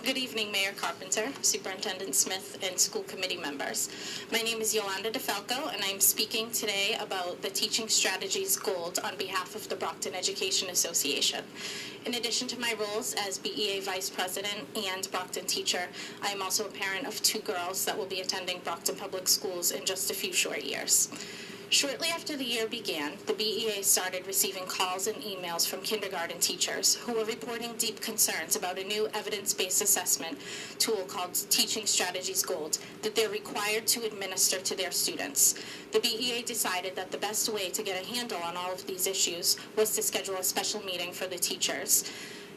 Good evening, Mayor Carpenter, Superintendent Smith, and school committee members. My name is Yolanda Defalco, and I'm speaking today about the Teaching Strategies Gold on behalf of the Brockton Education Association. In addition to my roles as BEA Vice President and Brockton teacher, I am also a parent of 2 girls that will be attending Brockton Public Schools in just a few short years. Shortly after the year began, the BEA started receiving calls and emails from kindergarten teachers who were reporting deep concerns about a new evidence-based assessment tool called Teaching Strategies Gold that they're required to administer to their students. The BEA decided that the best way to get a handle on all of these issues was to schedule a special meeting for the teachers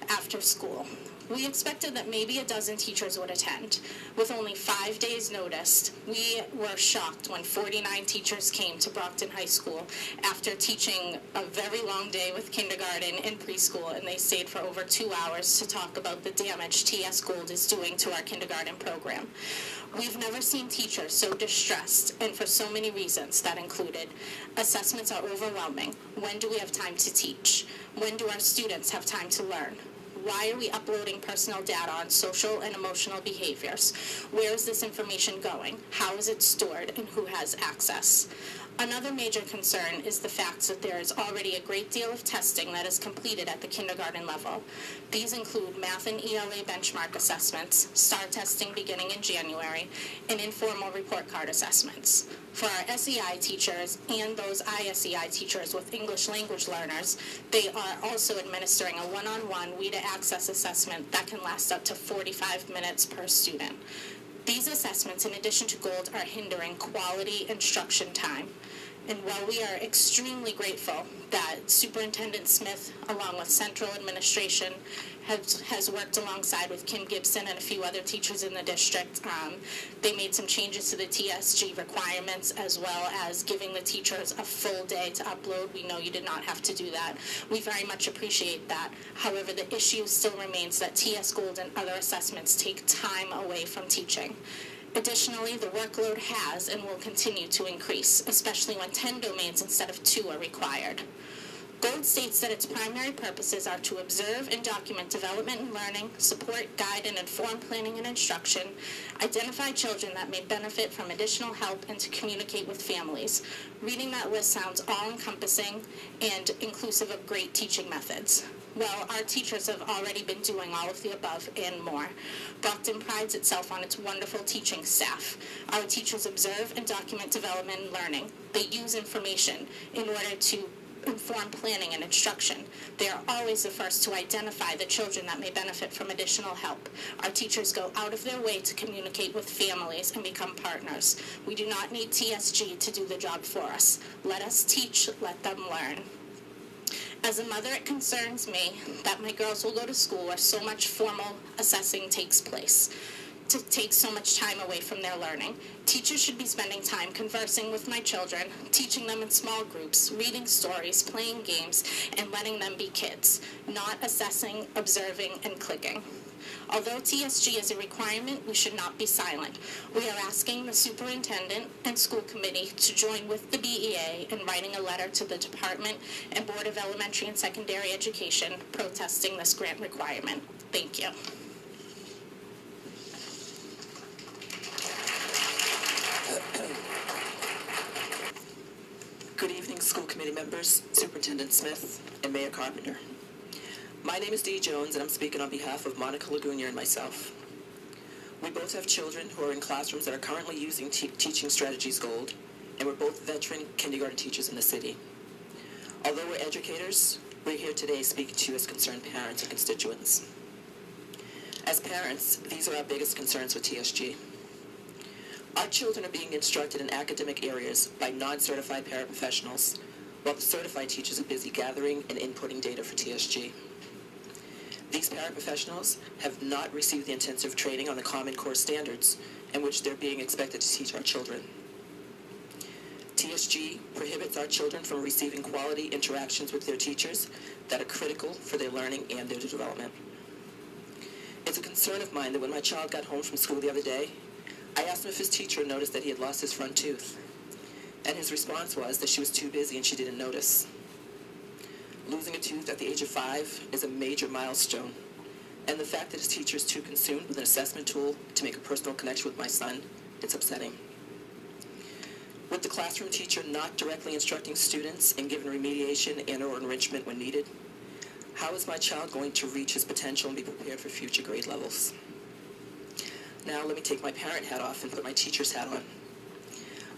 after school. We expected that maybe a dozen teachers would attend. With only 5 days' notice, we were shocked when 49 teachers came to Brockton High School after teaching a very long day with kindergarten and preschool, and they stayed for over 2 hours to talk about the damage TS Gold is doing to our kindergarten program. We've never seen teachers so distressed, and for so many reasons that included assessments are overwhelming. When do we have time to teach? When do our students have time to learn? Why are we uploading personal data on social and emotional behaviors? Where is this information going? How is it stored, and who has access? Another major concern is the fact that there is already a great deal of testing that is completed at the kindergarten level. These include math and ELA benchmark assessments, STAR testing beginning in January, and informal report card assessments. For our SEI teachers and those ISEI teachers with English language learners, they are also administering a one-on-one WIDA access assessment that can last up to 45 minutes per student. These assessments, in addition to Gold, are hindering quality instruction time. And while we are extremely grateful that Superintendent Smith, along with Central Administration, has worked alongside with Kim Gibson and a few other teachers in the district, they made some changes to the TSG requirements, as well as giving the teachers a full day to upload. We know you did not have to do that. We very much appreciate that. However, the issue still remains that TS Gold and other assessments take time away from teaching. Additionally, the workload has and will continue to increase, especially when 10 domains instead of 2 are required. Gold states that its primary purposes are to observe and document development and learning, support, guide, and inform planning and instruction, identify children that may benefit from additional help, and to communicate with families. Reading that list sounds all-encompassing and inclusive of great teaching methods. Well, our teachers have already been doing all of the above and more. Brockton prides itself on its wonderful teaching staff. Our teachers observe and document development and learning. They use information in order to inform planning and instruction. They are always the first to identify the children that may benefit from additional help. Our teachers go out of their way to communicate with families and become partners. We do not need TSG to do the job for us. Let us teach, let them learn. As a mother, it concerns me that my girls will go to school where so much formal assessing takes place, to take so much time away from their learning. Teachers should be spending time conversing with my children, teaching them in small groups, reading stories, playing games, and letting them be kids, not assessing, observing, and clicking. Although TSG is a requirement, we should not be silent. We are asking the superintendent and school committee to join with the BEA in writing a letter to the Department and Board of Elementary and Secondary Education protesting this grant requirement. Thank you. Good evening, school committee members, Superintendent Smith, and Mayor Carpenter. My name is Denise Jones, and I'm speaking on behalf of Monica Lagunier and myself. We both have children who are in classrooms that are currently using Teaching Strategies Gold, and we're both veteran kindergarten teachers in the city. Although we're educators, we're here today speaking to you as concerned parents and constituents. As parents, these are our biggest concerns with TSG. Our children are being instructed in academic areas by non-certified paraprofessionals, while the certified teachers are busy gathering and inputting data for TSG. These paraprofessionals have not received the intensive training on the Common Core standards in which they're being expected to teach our children. TSG prohibits our children from receiving quality interactions with their teachers that are critical for their learning and their development. It's a concern of mine that when my child got home from school the other day, I asked him if his teacher noticed that he had lost his front tooth, and his response was that she was too busy and she didn't notice. Losing a tooth at the age of 5 is a major milestone, And the fact that his teacher is too consumed with an assessment tool to make a personal connection with my son, it's upsetting. With the classroom teacher not directly instructing students and giving remediation and/or enrichment when needed, how is my child going to reach his potential and be prepared for future grade levels? Now let me take my parent hat off and put my teacher's hat on.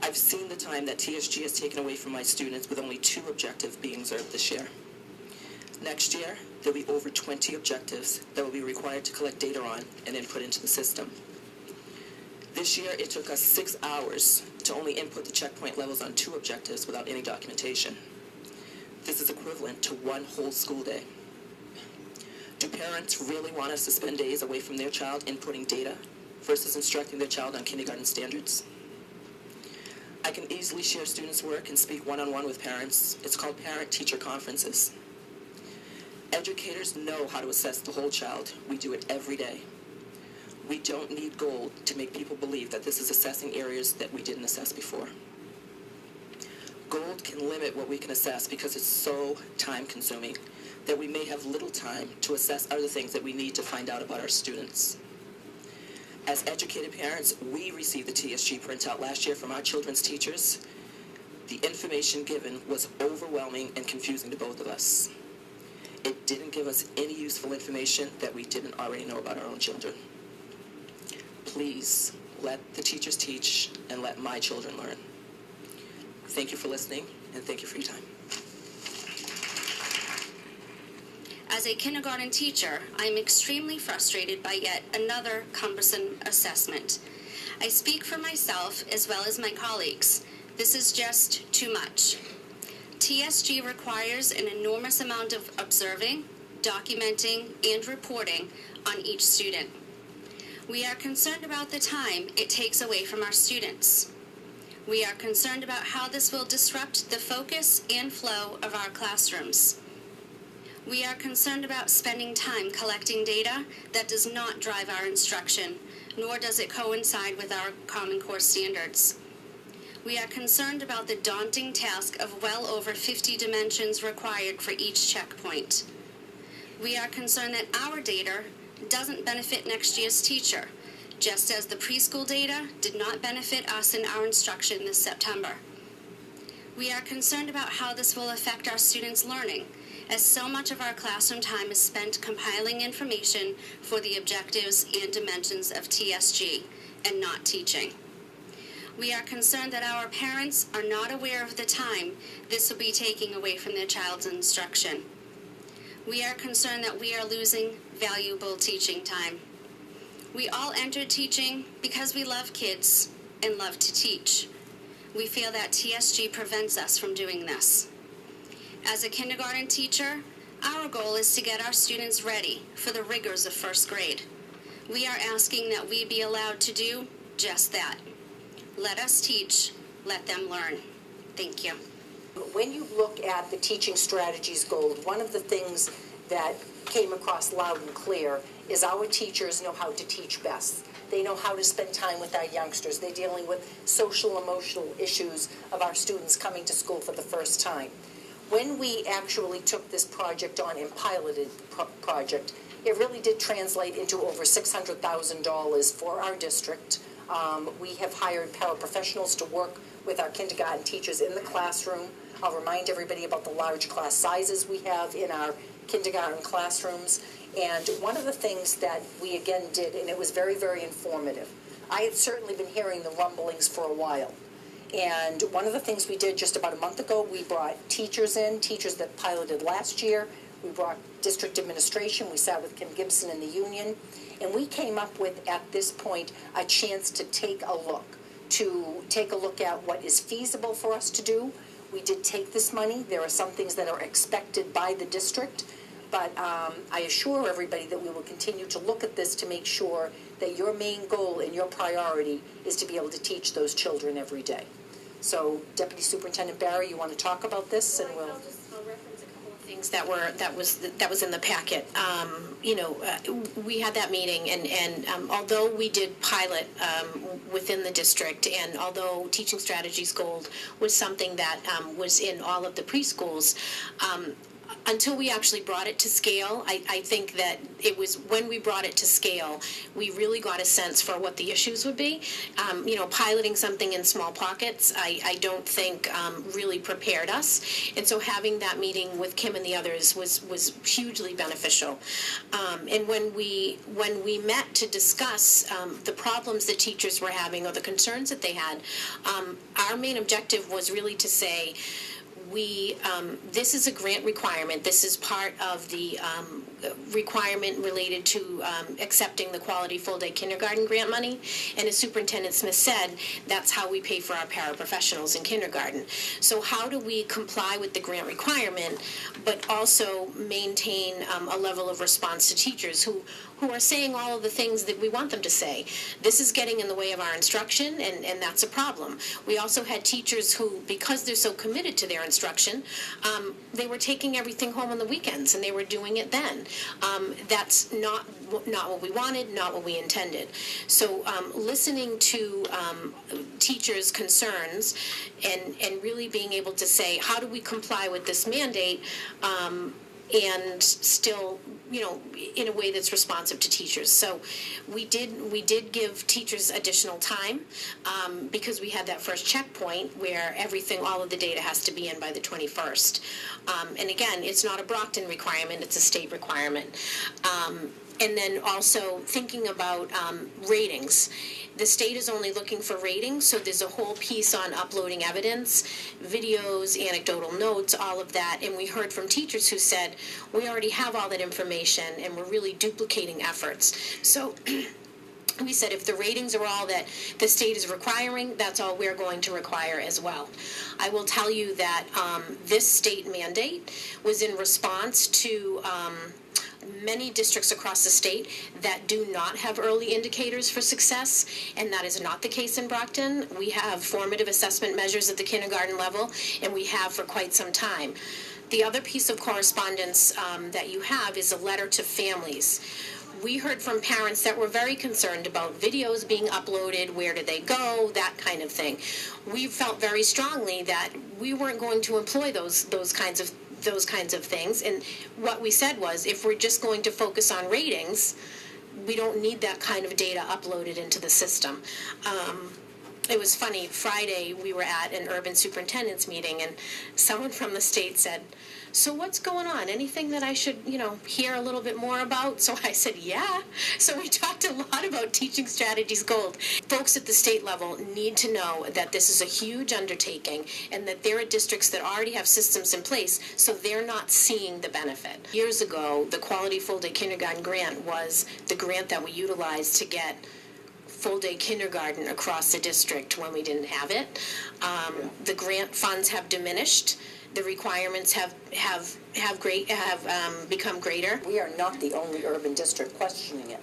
I've seen the time that TSG has taken away from my students with only 2 objectives being observed this year. Next year, there'll be over 20 objectives that will be required to collect data on and input into the system. This year, it took us 6 hours to only input the checkpoint levels on 2 objectives without any documentation. This is equivalent to 1 whole school day. Do parents really want us to spend days away from their child inputting data versus instructing their child on kindergarten standards? I can easily share students' work and speak one-on-one with parents. It's called parent-teacher conferences. Educators know how to assess the whole child. We do it every day. We don't need gold to make people believe that this is assessing areas that we didn't assess before. Gold can limit what we can assess because it's so time-consuming that we may have little time to assess other things that we need to find out about our students. As educated parents, we received the TSG printout last year from our children's teachers. The information given was overwhelming and confusing to both of us. It didn't give us any useful information that we didn't already know about our own children. Please let the teachers teach and let my children learn. Thank you for listening, and thank you for your time. As a kindergarten teacher, I am extremely frustrated by yet another cumbersome assessment. I speak for myself as well as my colleagues. This is just too much. TSG requires an enormous amount of observing, documenting, and reporting on each student. We are concerned about the time it takes away from our students. We are concerned about how this will disrupt the focus and flow of our classrooms. We are concerned about spending time collecting data that does not drive our instruction, nor does it coincide with our Common Core standards. We are concerned about the daunting task of well over 50 dimensions required for each checkpoint. We are concerned that our data doesn't benefit next year's teacher, just as the preschool data did not benefit us in our instruction this September. We are concerned about how this will affect our students' learning, as so much of our classroom time is spent compiling information for the objectives and dimensions of TSG and not teaching. We are concerned that our parents are not aware of the time this will be taking away from their child's instruction. We are concerned that we are losing valuable teaching time. We all entered teaching because we love kids and love to teach. We feel that TSG prevents us from doing this. As a kindergarten teacher, our goal is to get our students ready for the rigors of first grade. We are asking that we be allowed to do just that. Let us teach, let them learn. Thank you. When you look at the teaching strategies gold, one of the things that came across loud and clear is our teachers know how to teach best. They know how to spend time with our youngsters. They're dealing with social, emotional issues of our students coming to school for the first time. When we actually took this project on and piloted the project, it really did translate into over $600,000 for our district. We have hired paraprofessionals to work with our kindergarten teachers in the classroom. I'll remind everybody about the large class sizes we have in our kindergarten classrooms. And one of the things that we again did, and it was very, very informative, I had certainly been hearing the rumblings for a while. And one of the things we did just about a month ago, we brought teachers in, teachers that piloted last year. We brought district administration. We sat with Kim Gibson in the union. And we came up with, at this point, a chance to take a look at what is feasible for us to do. We did take this money. There are some things that are expected by the district. But I assure everybody that we will continue to look at this to make sure that your main goal and your priority is to be able to teach those children every day. So, Deputy Superintendent Barry, you want to talk about this, and we'll reference a couple of things that was in the packet. We had that meeting, and although we did pilot within the district, and although Teaching Strategies Gold was something that was in all of the preschools, until we actually brought it to scale, I think that it was when we brought it to scale, we really got a sense for what the issues would be. Piloting something in small pockets, I don't think really prepared us. And so having that meeting with Kim and the others was hugely beneficial. And when we met to discuss the problems that teachers were having or the concerns that they had, our main objective was really to say, this is a grant requirement. This is part of the requirement related to accepting the quality full-day kindergarten grant money. And as Superintendent Smith said, that's how we pay for our paraprofessionals in kindergarten. So how do we comply with the grant requirement, but also maintain a level of response to teachers who are saying all of the things that we want them to say? This is getting in the way of our instruction, and that's a problem. We also had teachers who, because they're so committed to their instruction, they were taking everything home on the weekends, and they were doing it then. That's not what we wanted, not what we intended. So listening to teachers' concerns and really being able to say, how do we comply with this mandate and still, in a way that's responsive to teachers. So we did give teachers additional time because we had that first checkpoint where all of the data has to be in by the 21st. And again, it's not a Brockton requirement, it's a state requirement. And then also thinking about ratings. The state is only looking for ratings, so there's a whole piece on uploading evidence, videos, anecdotal notes, all of that. And we heard from teachers who said, we already have all that information and we're really duplicating efforts. So we said if the ratings are all that the state is requiring, that's all we're going to require as well. I will tell you that this state mandate was in response to many districts across the state that do not have early indicators for success, and that is not the case in Brockton. We have formative assessment measures at the kindergarten level, and we have for quite some time. The other piece of correspondence that you have is a letter to families. We heard from parents that were very concerned about videos being uploaded, where do they go, that kind of thing. We felt very strongly that we weren't going to employ those kinds of things, and what we said was, if we're just going to focus on ratings, we don't need that kind of data uploaded into the system. It was funny, Friday we were at an urban superintendent's meeting, and someone from the state said, so what's going on? Anything that I should, hear a little bit more about? So I said, yeah. So we talked a lot about Teaching Strategies Gold. Folks at the state level need to know that this is a huge undertaking and that there are districts that already have systems in place, so they're not seeing the benefit. Years ago, the Quality Full-Day Kindergarten Grant was the grant that we utilized to get full-day kindergarten across the district when we didn't have it. The grant funds have diminished. The requirements have become greater. We are not the only urban district questioning it.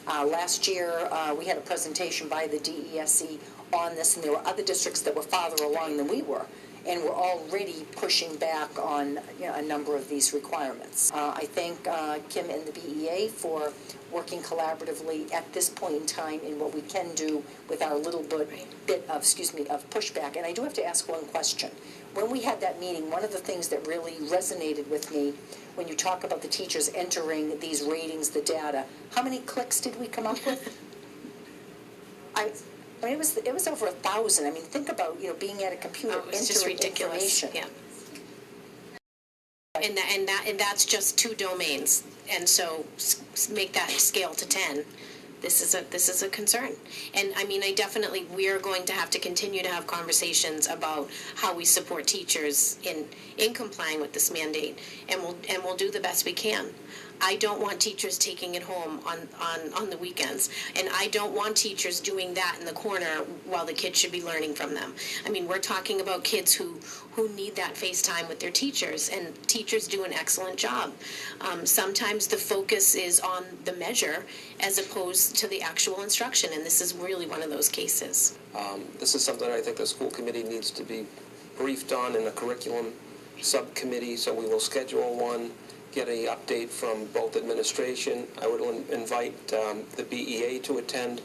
Last year, we had a presentation by the DESE on this, and there were other districts that were farther along than we were, and we're already pushing back on a number of these requirements. I thank Kim and the BEA for working collaboratively at this point in time in what we can do with our little bit of pushback. And I do have to ask one question. When we had that meeting, one of the things that really resonated with me when you talk about the teachers entering these ratings, the data, how many clicks did we come up with? I mean, it was over 1,000. I mean, think about being at a computer entering information. Yeah. And that's just 2 domains, and so make that scale to 10. This is a concern, and I mean, we are going to have to continue to have conversations about how we support teachers in complying with this mandate, and we'll do the best we can. I don't want teachers taking it home on the weekends, and I don't want teachers doing that in the corner while the kids should be learning from them. I mean, we're talking about kids who need that face time with their teachers, and teachers do an excellent job. Sometimes the focus is on the measure as opposed to the actual instruction, and this is really one of those cases. This is something I think the school committee needs to be briefed on in a curriculum subcommittee, so we will schedule one, get an update from both administration. I would invite the BEA to attend.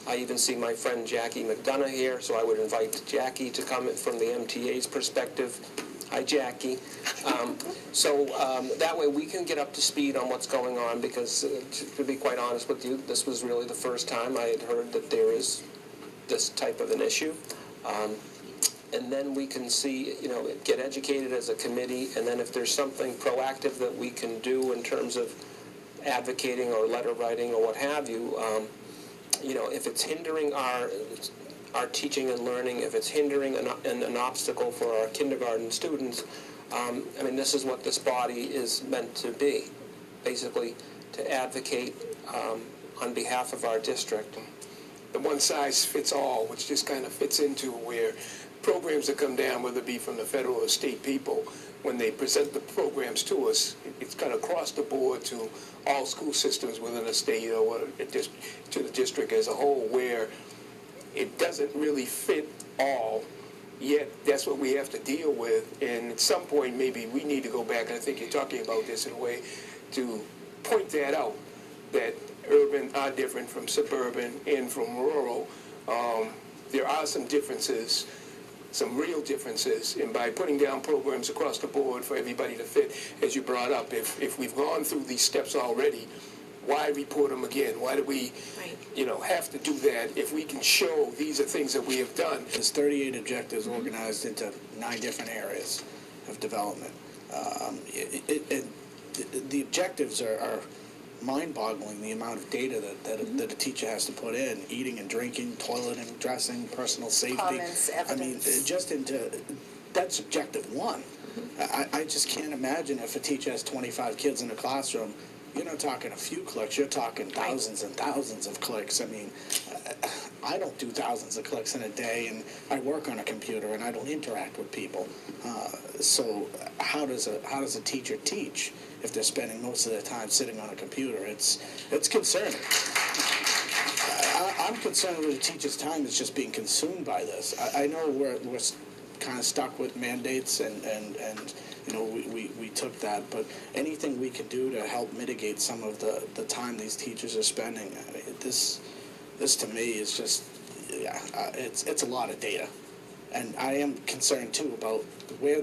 I even see my friend Jackie McDonough here, so I would invite Jackie to come from the MTA's perspective. Hi, Jackie. So that way we can get up to speed on what's going on, because to be quite honest with you, this was really the first time I had heard that there is this type of an issue. And then we can see, get educated as a committee, and then if there's something proactive that we can do in terms of advocating or letter writing or what have you, if it's hindering our teaching and learning, if it's hindering an obstacle for our kindergarten students, this is what this body is meant to be, basically to advocate on behalf of our district. The one-size-fits-all, which just kind of fits into where programs that come down, whether it be from the federal or state people, when they present the programs to us, it's kind of across the board to all school systems within a state or to the district as a whole, where it doesn't really fit all, yet that's what we have to deal with. And at some point, maybe we need to go back, and I think you're talking about this in a way, to point that out, that urban are different from suburban and from rural. There are some differences, some real differences, and by putting down programs across the board for everybody to fit, as you brought up, if we've gone through these steps already, why report them again? Why do we, have to do that if we can show these are things that we have done? There's 38 objectives organized into 9 different areas of development. The objectives are mind-boggling, the amount of data that a teacher has to put in: eating and drinking, toileting, dressing, personal safety. Comments, evidence. That's objective 1. I just can't imagine if a teacher has 25 kids in a classroom. You're not talking a few clicks, you're talking thousands and thousands of clicks. I don't do thousands of clicks in a day, and I work on a computer, and I don't interact with people. So how does a teacher teach if they're spending most of their time sitting on a computer? It's concerning. I'm concerned with the teacher's time is just being consumed by this. I know we're kind of stuck with mandates, and we took that, but anything we can do to help mitigate some of the time these teachers are spending, this to me is just, it's a lot of data. And I am concerned too about we're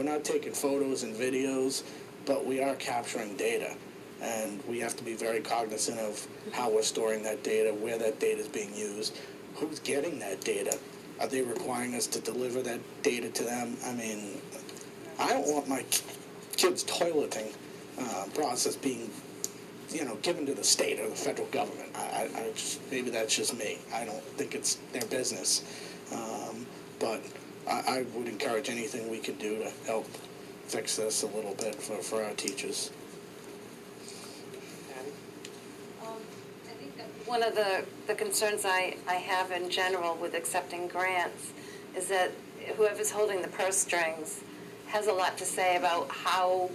not taking photos and videos, but we are capturing data, and we have to be very cognizant of how we're storing that data, where that data is being used, who's getting that data. Are they requiring us to deliver that data to them? I don't want my kids' toileting process being, given to the state or the federal government. Maybe that's just me. I don't think it's their business. But I would encourage anything we can do to help fix this a little bit for our teachers. I think that one of the concerns I have in general with accepting grants is that whoever's holding the purse strings has a lot to say about how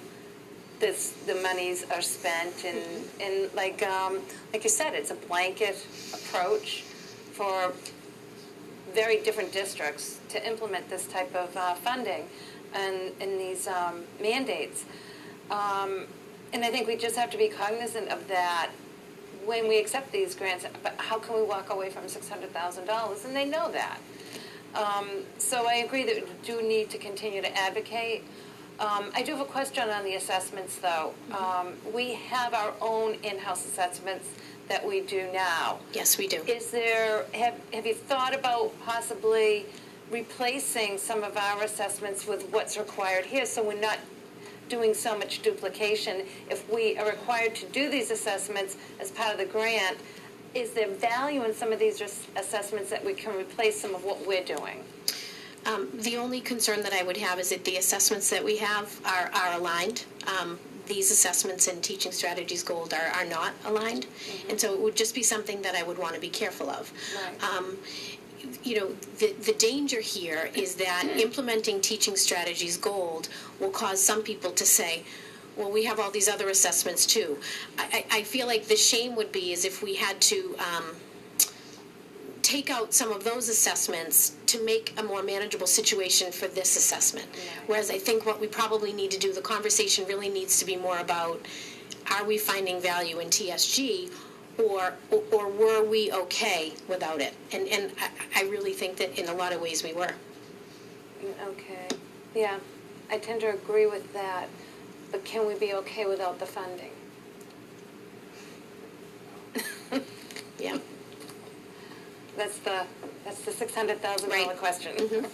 the monies are spent, and like you said, it's a blanket approach for very different districts to implement this type of funding and these mandates. And I think we just have to be cognizant of that when we accept these grants. But how can we walk away from $600,000? And they know that. So I agree that we do need to continue to advocate. I do have a question on the assessments, though. We have our own in-house assessments that we do now. Yes, we do. Is there, have you thought about possibly replacing some of our assessments with what's required here, so we're not doing so much duplication? If we are required to do these assessments as part of the grant, is there value in some of these assessments that we can replace some of what we're doing? The only concern that I would have is that the assessments that we have are aligned. These assessments in Teaching Strategies Gold are not aligned, and so it would just be something that I would want to be careful of. Right. The danger here is that implementing Teaching Strategies Gold will cause some people to say, well, we have all these other assessments too. I feel like the shame would be is if we had to take out some of those assessments to make a more manageable situation for this assessment. Yeah. Whereas I think what we probably need to do, the conversation really needs to be more about, are we finding value in TSG, or were we okay without it? And I really think that in a lot of ways we were. Okay. Yeah. I tend to agree with that, but can we be okay without the funding? Yeah. That's the $600,000 Right. question.